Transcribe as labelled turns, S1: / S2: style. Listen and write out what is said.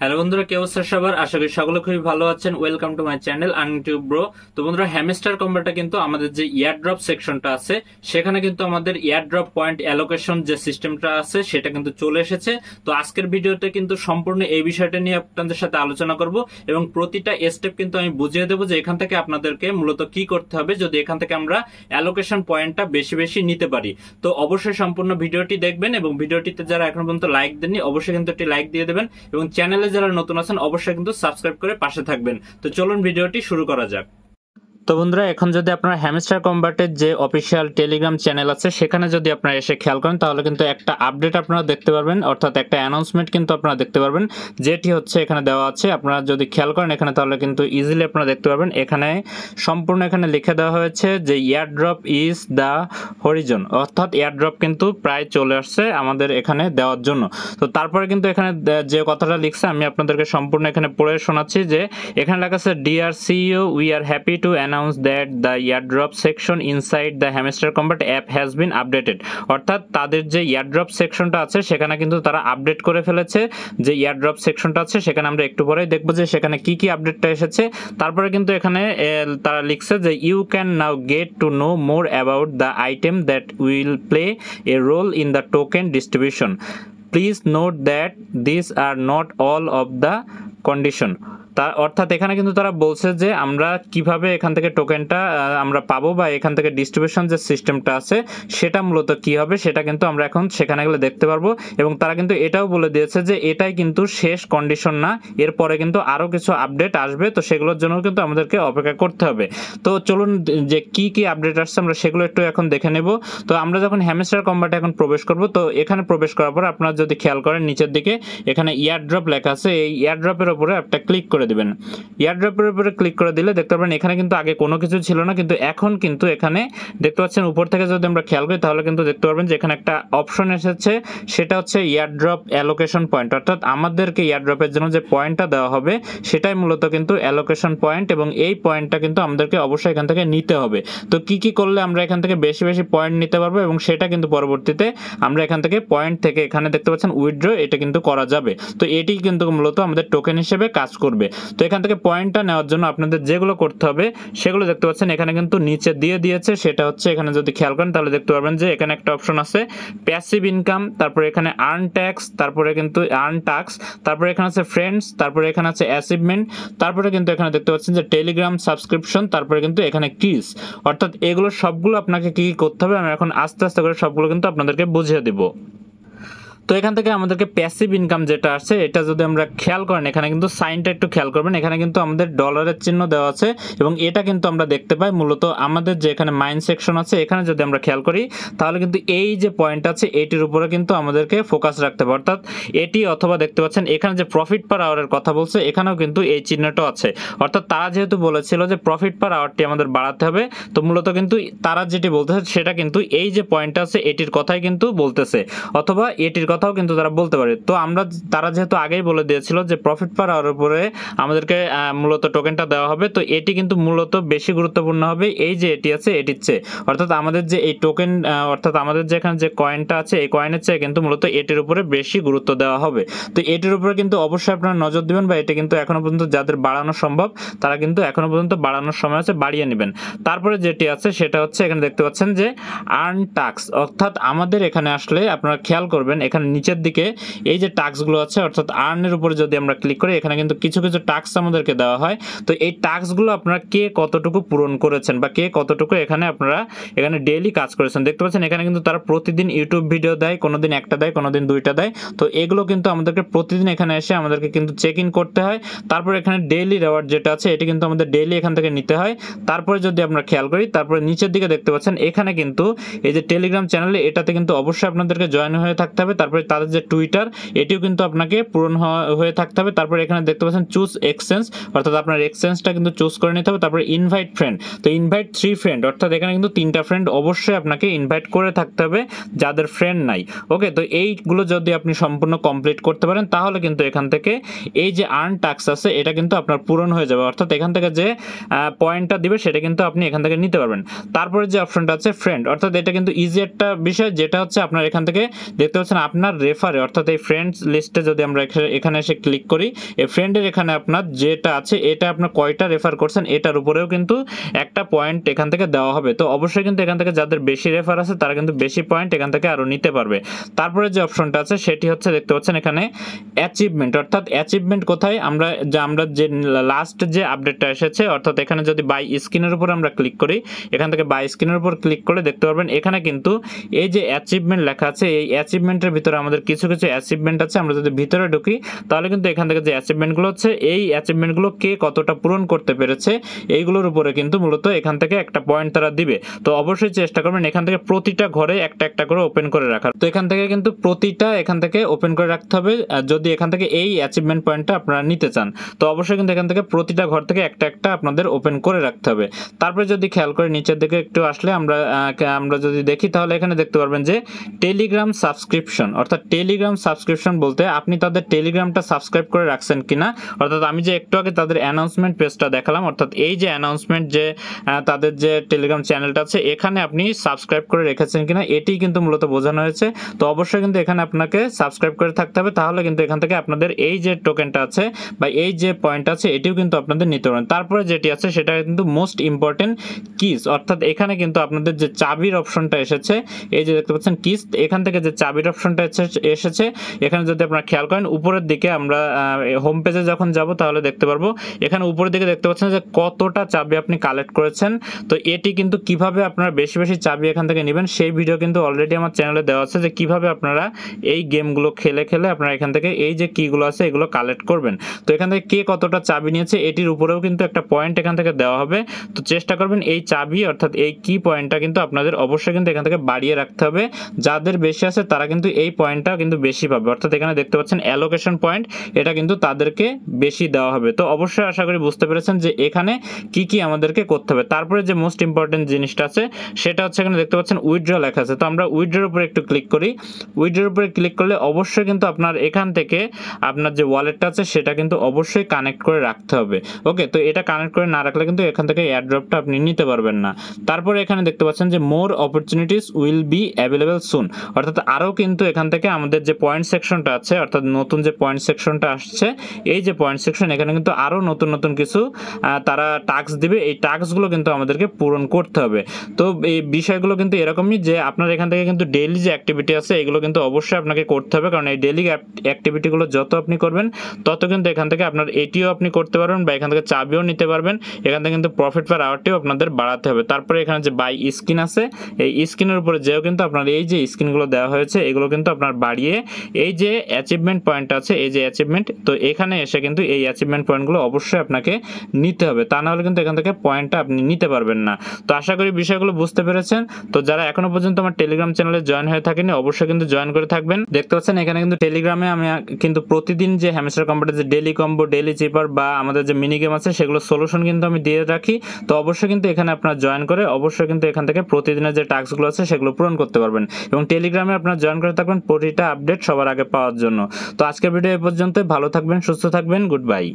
S1: Hello বন্ধুরা, কি অবস্থা সবার? আশা করি সকলে খুবই ভালো আছেন। ওয়েলকাম টু মাই চ্যানেল আনটিউব ব্রো। তো বন্ধুরা, হ্যামস্টার কম্বাটে কিন্তু আমাদের যে ইয়ারড্রপ সেকশনটা আছে সেখানে কিন্তু আমাদের ইয়ারড্রপ পয়েন্ট অ্যালোকেশন যে সিস্টেমটা আছে সেটা কিন্তু চলে এসেছে। তো আজকের ভিডিওতে কিন্তু সম্পূর্ণ এই বিষয়টা নিয়ে আপনাদের সাথে আলোচনা করব এবং প্রতিটা স্টেপ কিন্তু আমি বুঝিয়ে দেবো যে এখান থেকে আপনাদেরকে মূলত কি করতে হবে যদি এখান থেকে আমরা অ্যালোকেশন পয়েন্টটা বেশি বেশি নিতে পারি। তো অবশ্যই সম্পূর্ণ ভিডিওটি দেখবেন এবং ভিডিওটিতে যারা এখন পর্যন্ত লাইক দেননি অবশ্যই কিন্তু একটি লাইক দিয়ে দেবেন এবং চ্যানেলে যারা নতুন আছেন অবশ্যই কিন্তু সাবস্ক্রাইব করে পাশে থাকবেন। তো চলুন ভিডিওটি শুরু করা যাক। তো বন্ধুরা, এখন যদি আপনারা হ্যামস্টার কম্বাটের যে অফিসিয়াল টেলিগ্রাম চ্যানেল আছে সেখানে যদি আপনারা এসে খেয়াল করেন তাহলে কিন্তু একটা আপডেট আপনারা দেখতে পারবেন, অর্থাৎ একটা অ্যানাউন্সমেন্ট কিন্তু আপনারা দেখতে পারবেন যেটি হচ্ছে এখানে দেওয়া আছে। আপনারা যদি খেয়াল করেন এখানে তাহলে কিন্তু ইজিলি আপনারা দেখতে পারবেন এখানে সম্পূর্ণ এখানে লিখে দেওয়া হয়েছে যে এয়ারড্রপ ইজ দ্য হরিজন, অর্থাৎ এয়ারড্রপ কিন্তু প্রায় চলে আসছে আমাদের এখানে দেওয়ার জন্য। তো তারপরে কিন্তু এখানে যে কথাটা লিখছে আমি আপনাদেরকে সম্পূর্ণ এখানে পড়ে শোনাচ্ছি যে এখানে লেখা আছে dear CEO, we are happy to announce that the airdrop section inside the Hamster Combat app has been updated। অর্থাৎ তাদের যে এয়ারড্রপ সেকশনটা আছে সেখানে কিন্তু তারা আপডেট করে ফেলেছে। যে এয়ারড্রপ সেকশনটা আছে সেখানে আমরা একটু পরেই দেখবো যে সেখানে কি কি আপডেটটা এসেছে। তারপরে কিন্তু এখানে তারা লিখছে যে you can now get to know more about the item that will play a role in the token distribution. Please note that this are not all of the condition. অর্থাৎ এখানে কিন্তু তারা বলছে যে আমরা কিভাবে এখান থেকে টোকেনটা আমরা পাবো বা এখান থেকে ডিস্ট্রিবিউশন যে সিস্টেমটা আছে সেটা মূলত কি হবে সেটা কিন্তু আমরা এখন সেখানে গেলে দেখতে পারবো। এবং তারা কিন্তু এটাও বলে দিয়েছে যে এটাই কিন্তু শেষ কন্ডিশন না, এরপরে কিন্তু আরও কিছু আপডেট আসবে, তো সেগুলোর জন্য কিন্তু আমাদেরকে অপেক্ষা করতে হবে। তো চলুন যে কি কি আপডেট আসছে আমরা সেগুলো একটু এখন দেখে নেব। তো আমরা যখন হ্যামস্টার কম্বাটে এখন প্রবেশ করব, তো এখানে প্রবেশ করার পর আপনারা যদি খেয়াল করেন নিচের দিকে এখানে ইয়ারড্রপ লেখা আছে, এই ইয়ারড্রপের উপরে একটা ক্লিক করে দিবেন। ইয়ারড্রপের উপরে ক্লিক করে দিলে দেখতে পাবেন এখানে কিন্তু আগে কোনো কিছু ছিল না, কিন্তু এখন কিন্তু এখানে দেখতে পাচ্ছেন উপর থেকে যদি আমরা খেয়াল করি তাহলে কিন্তু দেখতে পারবেন যে এখানে একটা অপশন এসেছে, সেটা হচ্ছে ইয়ারড্রপ অ্যালোকেশন পয়েন্ট। অর্থাৎ আমাদেরকে ইয়ারড্রপের জন্য যে পয়েন্টটা দেওয়া হবে সেটাই মূলত কিন্তু অ্যালোকেশন পয়েন্ট এবং এই পয়েন্টটা কিন্তু আমাদেরকে অবশ্যই এখান থেকে নিতে হবে। তো কি কি করলে আমরা এখান থেকে বেশি বেশি পয়েন্ট নিতে পারবো এবং সেটা কিন্তু পরবর্তীতে আমরা এখান থেকে পয়েন্ট থেকে এখানে দেখতে পাচ্ছেন উইথড্র, এটা কিন্তু করা যাবে। তো এটি কিন্তু মূলত আমাদের টোকেন হিসেবে কাজ করবে। তো এখান থেকে পয়েন্টটা নেওয়ার জন্য আপনাদের যেগুলো করতে হবে সেগুলো দেখতে পাচ্ছেন এখানে কিন্তু নিচে দিয়ে দিয়েছে। সেটা হচ্ছে এখানে যদি খেয়াল করেন তাহলে দেখতে পারবেন যে এখানে একটা অপশন আছে প্যাসিভ ইনকাম, তারপরে এখানে আর্ন ট্যাক্স, তারপরে কিন্তু আর্ন টাস্ক, তারপরে এখানে আছে ফ্রেন্ডস, তারপরে এখানে আছে অ্যাচিভমেন্ট, তারপরে কিন্তু এখানে দেখতে পাচ্ছেন যে টেলিগ্রাম সাবস্ক্রিপশন, তারপরে কিন্তু এখানে কিস। অর্থাৎ এগুলো সবগুলো আপনাকে কি করতে হবে আমি এখন আস্তে আস্তে করে সবগুলো কিন্তু আপনাদেরকে বুঝিয়ে দিব। তো এখান থেকে আমাদেরকে প্যাসিভ ইনকাম যেটা আছে এটা যদি আমরা খেয়াল করেন এখানে কিন্তু সাইনটা একটু খেয়াল করবেন, এখানে কিন্তু আমাদের ডলারের চিহ্ন দেওয়া আছে এবং এটা কিন্তু আমরা দেখতে পাই মূলত আমাদের যে এখানে মাইন সেকশন আছে এখানে যদি আমরা খেয়াল করি তাহলে কিন্তু এই যে পয়েন্ট আছে এটির উপরে কিন্তু আমাদেরকে ফোকাস রাখতে হবে। অর্থাৎ এটি অথবা দেখতে পাচ্ছেন এখানে যে প্রফিট পার আওয়ারের কথা বলছে এখানেও কিন্তু এই চিহ্নটা আছে। অর্থাৎ তারা যেহেতু বলেছিল যে প্রফিট পার আওয়ারটি আমাদের বাড়াতে হবে, তো মূলত কিন্তু তারা যেটি বলতেছে সেটা কিন্তু এই যে পয়েন্ট আছে এটির কথাই কিন্তু বলতেছে, অথবা এটির কথাও কিন্তু তারা বলতে পারে। তো তারা যেহেতু আগেই বলে দিয়েছিল যে প্রফিট পার আওয়ার উপরে আমাদেরকে মূলত টোকেনটা দেওয়া হবে, তো এটি কিন্তু মূলত বেশি গুরুত্বপূর্ণ হবে এই যে এটি আছে এটির চেয়ে। অর্থাৎ আমাদের যে এই টোকেন অর্থাৎ আমাদের যেখানে যে কয়েনটা আছে এই কয়েনের চেয়ে কিন্তু মূলত এটির উপরে বেশি গুরুত্ব দেওয়া হবে। তো এটির উপরে কিন্তু অবশ্যই আপনারা নজর দিবেন বা এটি কিন্তু এখনো পর্যন্ত যাদের বাড়ানো সম্ভব তারা কিন্তু এখনো পর্যন্ত বাড়ানোর সময় আছে বাড়িয়ে নেবেন। তারপরে যেটি আছে সেটা হচ্ছে এখানে দেখতে পাচ্ছেন যে আর্ন টাস্ক, অর্থাৎ আমাদের এখানে আসলে আপনারা খেয়াল করবেন এখানে নিচের দিকে এই যে টাস্কগুলো আছে অর্থাৎ আর্নের উপরে যদি আমরা ক্লিক করি এখানে কিন্তু কিছু কিছু টাস্ক আমাদেরকে দেওয়া হয়। তো এই টাস্কগুলো আপনারা কে কতটুকু পূরণ করেছেন বা কে কতটুকু এখানে আপনারা এখানে ডেইলি কাজ করেছেন দেখতে পাচ্ছেন এখানে কিন্তু তারা প্রতিদিন ইউটিউব ভিডিও দেয়, কোনোদিন একটা দেয়, কোনোদিন দুইটা দেয়। তো এগুলো কিন্তু আমাদেরকে প্রতিদিন এখানে এসে আমাদেরকে কিন্তু চেক ইন করতে হয়। তারপর এখানে ডেইলি রিওয়ার্ড যেটা আছে এটি কিন্তু আমাদের ডেইলি এখান থেকে নিতে হয়। তারপরে যদি আমরা খেয়াল করি তারপরে নিচের দিকে দেখতে পাচ্ছেন এখানে কিন্তু এই যে টেলিগ্রাম চ্যানেলে এটাতে কিন্তু অবশ্যই আপনাদেরকে জয়েন হয়ে থাকতে হবে। তারপরে তাদের যে টুইটার এটিও কিন্তু আপনাকে পূরণ হয়ে থাকতে হবে। তারপরে এখানে দেখতে পাচ্ছেন চুজ এক্সচেঞ্জ, অর্থাৎ আপনার এক্সচেঞ্জটা কিন্তু চুজ করে নিতে হবে। তারপরে ইনভাইট ফ্রেন্ড, তো ইনভাইট 3 ফ্রেন্ড, অর্থাৎ এখানে কিন্তু 3টা ফ্রেন্ড অবশ্যই আপনাকে ইনভাইট করে থাকতে হবে যাদের ফ্রেন্ড নাই। ওকে, তো এইগুলো যদি আপনি সম্পূর্ণ কমপ্লিট করতে পারেন তাহলে কিন্তু এখান থেকে এই যে আর্ন টাস্ক আছে এটা কিন্তু আপনার পূরণ হয়ে যাবে। অর্থাৎ এখান থেকে যে পয়েন্টটা দিবে সেটা কিন্তু আপনি এখান থেকে নিতে পারবেন। তারপরে যে অপশনটা আছে ফ্রেন্ড, অর্থাৎ এটা কিন্তু ইজি একটা বিষয়, যেটা হচ্ছে আপনার এখান থেকে দেখতে পাচ্ছেন আপনার আপনার রেফারে অর্থাৎ এই ফ্রেন্ডস লিস্টে যদি আমরা এখানে এসে ক্লিক করি, এই ফ্রেন্ডের এখানে আপনার যেটা আছে এটা আপনার কয়টা রেফার করছেন এটার উপরেও কিন্তু একটা পয়েন্ট এখান থেকে দেওয়া হবে। তো অবশ্যই কিন্তু এখান থেকে যাদের বেশি রেফার আছে তারা কিন্তু বেশি পয়েন্ট এখান থেকে আরো নিতে পারবে। তারপরে যে অপশনটা আছে সেটি হচ্ছে দেখতে পাচ্ছেন এখানে অ্যাচিভমেন্ট, অর্থাৎ অ্যাচিভমেন্ট কোথায়, আমরা যে লাস্ট যে আপডেটটা এসেছে অর্থাৎ এখানে যদি বাই স্ক্রিনের উপর আমরা ক্লিক করি, এখান থেকে বাই স্ক্রিনের উপর ক্লিক করে দেখতে পারবেন এখানে কিন্তু এই যে অ্যাচিভমেন্ট লেখা আছে, এই অ্যাচিভমেন্টের ভিতরে আমাদের কিছু অ্যাচিভমেন্ট আছে। আমরা যদি ভিতরে ঢুকি তাহলে কিন্তু এখান থেকে যে অ্যাচিভমেন্টগুলো হচ্ছে এই অ্যাচিভমেন্টগুলো কে কতটা পূরণ করতে পেরেছে এইগুলোর উপরে কিন্তু মূলত এখান থেকে একটা পয়েন্ট তারা দিবে। তো অবশ্যই চেষ্টা করবেন এখান থেকে প্রতিটা ঘরে একটা একটা করে ওপেন করে রাখার। তো এখান থেকে কিন্তু প্রতিটা এখান থেকে ওপেন করে রাখতে হবে যদি এখান থেকে এই অ্যাচিভমেন্ট পয়েন্টটা আপনারা নিতে চান। তো অবশ্যই কিন্তু এখান থেকে প্রতিটা ঘর থেকে একটা একটা আপনাদের ওপেন করে রাখতে হবে। তারপরে যদি খেয়াল করে নিচের দিকে একটু আসলে আমরা যদি দেখি তাহলে এখানে দেখতে পারবেন যে টেলিগ্রাম সাবস্ক্রিপশন, অর্থাৎ টেলিগ্রাম সাবস্ক্রিপশন বলতে আপনি তাদের টেলিগ্রামটা সাবস্ক্রাইব করে রাখছেন কিনা, অর্থাৎ আমি যে একটু আগে তাদের অ্যানাউন্সমেন্ট পেজটা দেখালাম, অর্থাৎ এই যে অ্যানাউন্সমেন্ট যে তাদের যে টেলিগ্রাম চ্যানেলটা আছে এখানে আপনি সাবস্ক্রাইব করে রেখেছেন কিনা এটি কিন্তু মূলত বোঝানো হয়েছে। তো অবশ্যই কিন্তু এখানে আপনাকে সাবস্ক্রাইব করে থাকতে হবে, তাহলে কিন্তু এখান থেকে আপনাদের এই যে টোকেনটা আছে বা এই যে পয়েন্ট আছে এটিও কিন্তু আপনাদের নিতে পারবেন। তারপরে যেটি আছে সেটা কিন্তু মোস্ট ইম্পর্টেন্ট কিস, অর্থাৎ এখানে কিন্তু আপনাদের যে চাবির অপশনটা এসেছে, এই যে দেখতে পাচ্ছেন কিস, এখান থেকে যে চাবির অপশনটা এসেছে এখানে যদি আপনারা খেয়াল করেন উপরের দিকে আমরা হোম পেজে যখন যাব তাহলে দেখতে পারবো এখানে উপরের দিকে দেখতে পাচ্ছেন যে কতটা চাবি আপনি কালেক্ট করেছেন। তো এটি কিন্তু কিভাবে আপনারা বেশি বেশি চাবি এখান থেকে নেবেন সেই ভিডিও কিন্তু অলরেডি আমার চ্যানেলে দেওয়া আছে, যে কিভাবে আপনারা এই গেমগুলো খেলে আপনারা এখান থেকে এই যে কিগুলো আছে এগুলো কালেক্ট করবেন। তো এখান থেকে কে কতটা চাবি নিয়েছে এটির উপরেও কিন্তু একটা পয়েন্ট এখান থেকে দেওয়া হবে। তো চেষ্টা করবেন এই চাবি অর্থাৎ এই কি পয়েন্টটা কিন্তু আপনাদের অবশ্যই কিন্তু এখান থেকে বাড়িয়ে রাখতে হবে। যাদের বেশি আছে তারা কিন্তু এই পয়েন্টটা কিন্তু বেশি পাবে, অর্থাৎ এখানে দেখতে পাচ্ছেন অ্যালোকেশন পয়েন্ট, এটা কিন্তু তাদেরকে বেশি দেওয়া হবে। তো অবশ্যই আশা করি বুঝতে পেরেছেন যে এখানে কি আমাদেরকে করতে হবে। তারপরে যে মোস্ট ইম্পর্টেন্ট জিনিসটা আছে সেটা হচ্ছে এখানে দেখতে পাচ্ছেন উইথড্র লেখা আছে। তো আমরা উইথড্রর উপরে একটু ক্লিক করি, উইথড্রর উপরে ক্লিক করলে অবশ্যই কিন্তু আপনার এখান থেকে আপনার যে ওয়ালেটটা আছে সেটা কিন্তু অবশ্যই কানেক্ট করে রাখতে হবে। ওকে, তো এটা কানেক্ট করে না রাখলে কিন্তু এখান থেকে এয়ারড্রপটা আপনি নিতে পারবেন না। তারপরে এখানে দেখতে পাচ্ছেন যে more opportunities will be available soon, অর্থাৎ আরও কিন্তু এখান থেকে আমাদের যে পয়েন্ট সেকশনটা আছে অর্থাৎ নতুন যে পয়েন্ট সেকশনটা আসছে এই যে পয়েন্ট সেকশন এখানে কিন্তু আরও নতুন কিছু তারা টাস্ক দিবে, এই টাস্কগুলো কিন্তু আমাদেরকে পূরণ করতে হবে। তো এই বিষয়গুলো কিন্তু এরকমই যে আপনার এখান থেকে কিন্তু ডেইলি যে অ্যাক্টিভিটি আছে এগুলো কিন্তু অবশ্যই আপনাকে করতে হবে, কারণ এই ডেইলি অ্যাক্টিভিটিগুলো যত আপনি করবেন তত কিন্তু এখান থেকে আপনার এটিও আপনি করতে পারবেন বা এখান থেকে চাবিও নিতে পারবেন। এখান থেকে কিন্তু প্রফিট পার আওয়ারটিও আপনাদের বাড়াতে হবে। তারপরে এখানে যে বাই স্ক্রিন আছে এই স্ক্রিনের উপরে যেও কিন্তু আপনার এই যে স্ক্রিনগুলো দেওয়া হয়েছে এগুলো কিন্তু আপনার বাড়িয়ে এই যে অ্যাচিভমেন্ট পয়েন্ট আছে এই যে অ্যাচিভমেন্ট, তো এখানে এসে কিন্তু এই অ্যাচিভমেন্ট পয়েন্টগুলো অবশ্যই আপনাকে নিতে হবে, তা না হলে কিন্তু এখান থেকে পয়েন্টটা আপনি নিতে পারবেন না। তো আশা করি বিষয়গুলো বুঝতে পেরেছেন। তো যারা এখনো পর্যন্ত আমার টেলিগ্রাম চ্যানেলে জয়েন হয়ে থাকেনি অবশ্যই কিন্তু জয়েন করে থাকবেন। দেখতে পাচ্ছেন এখানে কিন্তু টেলিগ্রামে আমি কিন্তু প্রতিদিন যে হ্যামস্টার কম্পিউটার যে ডেইলি কম্বো, ডেইলি চিপার বা আমাদের যে মিনি গেম আছে সেগুলো সলিউশন কিন্তু আমি দিয়ে রাখি। তো অবশ্যই কিন্তু এখানে আপনারা জয়েন করে অবশ্যই কিন্তু এখান থেকে প্রতিদিনের যে টাস্কগুলো আছে সেগুলো পূরণ করতে পারবেন এবং টেলিগ্রামে আপনারা জয়েন করে থাকবেন প্রতিটা আপডেট সবার আগে পাওয়ার জন্য। তো আজকের ভিডিও এ পর্যন্ত, ভালো থাকবেন, সুস্থ থাকবেন, গুড বাই।